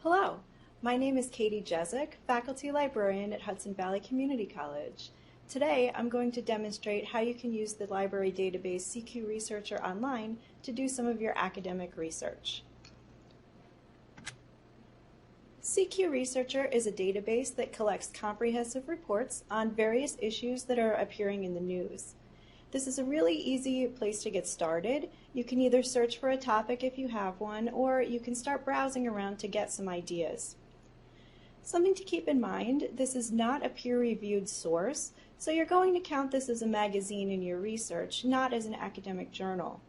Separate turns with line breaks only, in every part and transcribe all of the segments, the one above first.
Hello, my name is Katie Jezik, faculty librarian at Hudson Valley Community College. Today, I'm going to demonstrate how you can use the library database CQ Researcher online to do some of your academic research. CQ Researcher is a database that collects comprehensive reports on various issues that are appearing in the news. This is a really easy place to get started. You can either search for a topic if you have one, or you can start browsing around to get some ideas. Something to keep in mind, this is not a peer-reviewed source, so you're going to count this as a magazine in your research, not as an academic journal.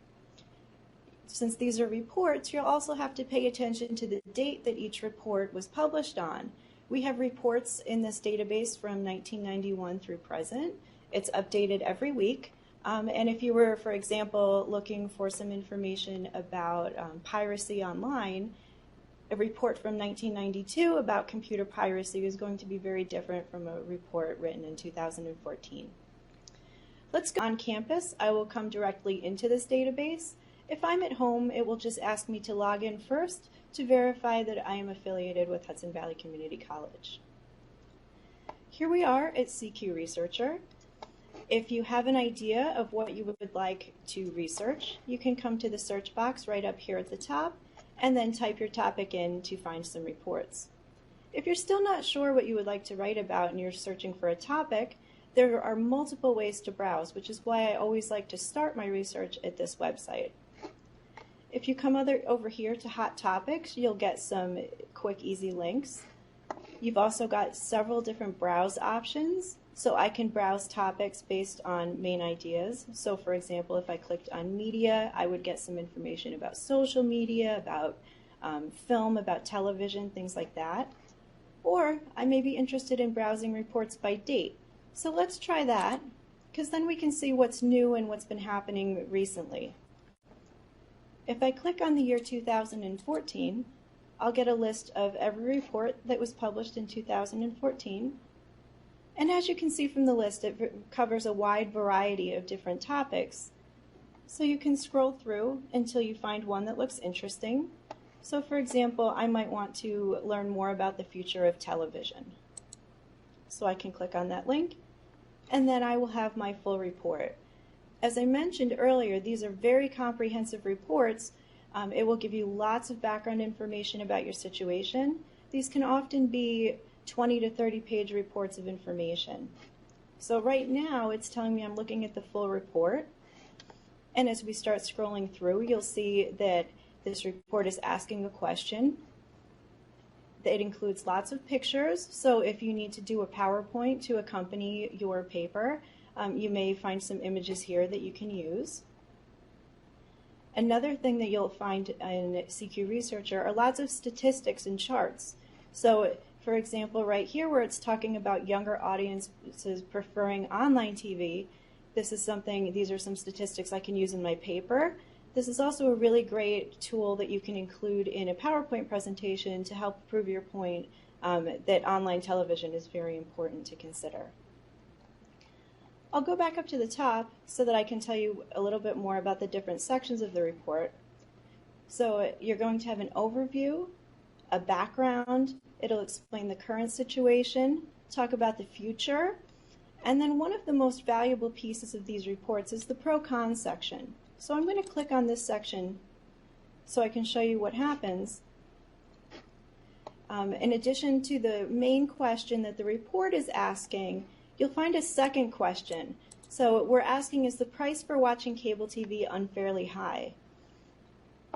Since these are reports, you'll also have to pay attention to the date that each report was published on. We have reports in this database from 1991 through present. It's updated every week. And if you were, for example, looking for some information about piracy online, a report from 1992 about computer piracy is going to be very different from a report written in 2014. Let's go on campus. I will come directly into this database. If I'm at home, it will just ask me to log in first to verify that I am affiliated with Hudson Valley Community College. Here we are at CQ Researcher. If you have an idea of what you would like to research, you can come to the search box right up here at the top and then type your topic in to find some reports. If you're still not sure what you would like to write about and you're searching for a topic, there are multiple ways to browse, which is why I always like to start my research at this website. If you come over here to Hot Topics, you'll get some quick, easy links. You've also got several different browse options. So I can browse topics based on main ideas. So for example, if I clicked on media, I would get some information about social media, about film, about television, things like that. Or I may be interested in browsing reports by date. So let's try that, because then we can see what's new and what's been happening recently. If I click on the year 2014, I'll get a list of every report that was published in 2014. And as you can see from the list, it covers a wide variety of different topics. So you can scroll through until you find one that looks interesting. So for example, I might want to learn more about the future of television. So I can click on that link, and then I will have my full report. As I mentioned earlier, these are very comprehensive reports. It will give you lots of background information about your situation. These can often be 20 to 30 page reports of information. So right now it's telling me I'm looking at the full report, and as we start scrolling through, you'll see that this report is asking a question. It includes lots of pictures, so if you need to do a PowerPoint to accompany your paper, you may find some images here that you can use. Another thing that you'll find in CQ Researcher are lots of statistics and charts. So for example, right here where it's talking about younger audiences preferring online TV, these are some statistics I can use in my paper. This is also a really great tool that you can include in a PowerPoint presentation to help prove your point that online television is very important to consider. I'll go back up to the top so that I can tell you a little bit more about the different sections of the report. So you're going to have an overview, a background, it'll explain the current situation, talk about the future, and then one of the most valuable pieces of these reports is the pro-con section. So I'm going to click on this section so I can show you what happens. In addition to the main question that the report is asking, you'll find a second question. So we're asking, is the price for watching cable TV unfairly high?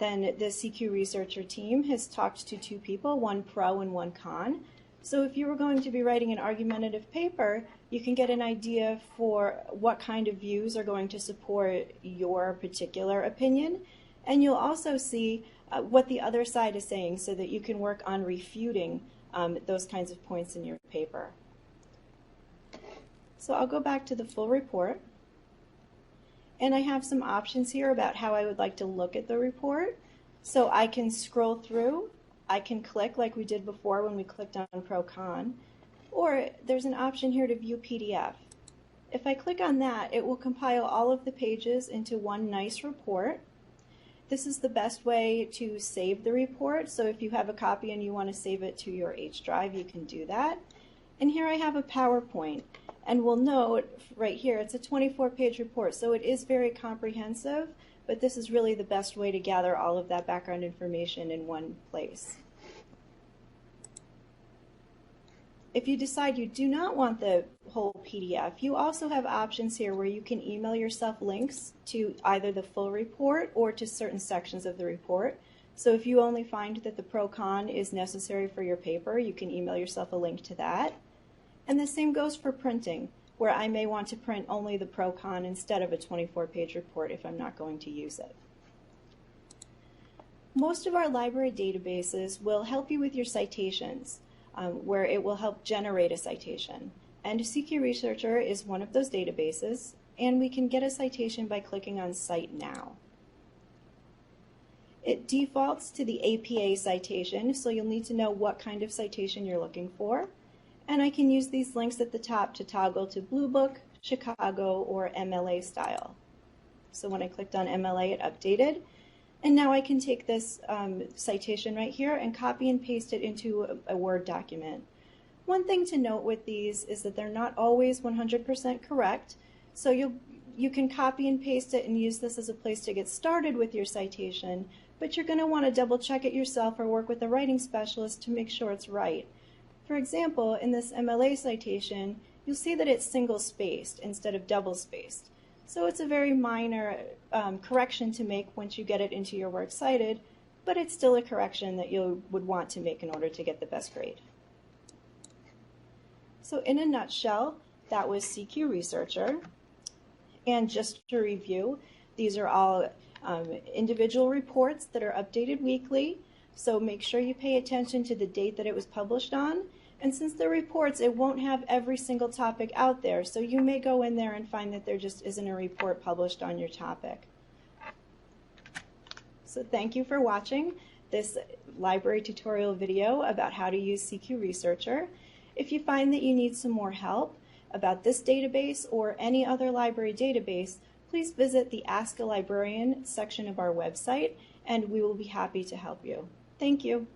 Then the CQ Researcher team has talked to two people, one pro and one con. So if you were going to be writing an argumentative paper, you can get an idea for what kind of views are going to support your particular opinion. And you'll also see what the other side is saying so that you can work on refuting those kinds of points in your paper. So I'll go back to the full report. And I have some options here about how I would like to look at the report. So I can scroll through, I can click like we did before when we clicked on Pro-Con, or there's an option here to view PDF. If I click on that, it will compile all of the pages into one nice report. This is the best way to save the report, so if you have a copy and you want to save it to your H drive, you can do that. And here I have a PowerPoint, and we'll note right here it's a 24-page report, so it is very comprehensive, but this is really the best way to gather all of that background information in one place. If you decide you do not want the whole PDF, you also have options here where you can email yourself links to either the full report or to certain sections of the report. So if you only find that the pro-con is necessary for your paper, you can email yourself a link to that. And the same goes for printing, where I may want to print only the pro-con instead of a 24-page report if I'm not going to use it. Most of our library databases will help you with your citations, where it will help generate a citation. And CQ Researcher is one of those databases, and we can get a citation by clicking on Cite Now. It defaults to the APA citation, so you'll need to know what kind of citation you're looking for. And I can use these links at the top to toggle to Blue Book, Chicago, or MLA style. So when I clicked on MLA, it updated. And now I can take this citation right here and copy and paste it into a Word document. One thing to note with these is that they're not always 100% correct, so you can copy and paste it and use this as a place to get started with your citation, but you're going to want to double check it yourself or work with a writing specialist to make sure it's right. For example, in this MLA citation, you'll see that it's single-spaced instead of double-spaced. So it's a very minor correction to make once you get it into your Works Cited, but it's still a correction that you would want to make in order to get the best grade. So in a nutshell, that was CQ Researcher. And just to review, these are all individual reports that are updated weekly, so make sure you pay attention to the date that it was published on. And since they're reports, it won't have every single topic out there, so you may go in there and find that there just isn't a report published on your topic. So thank you for watching this library tutorial video about how to use CQ Researcher. If you find that you need some more help about this database or any other library database, please visit the Ask a Librarian section of our website, and we will be happy to help you. Thank you.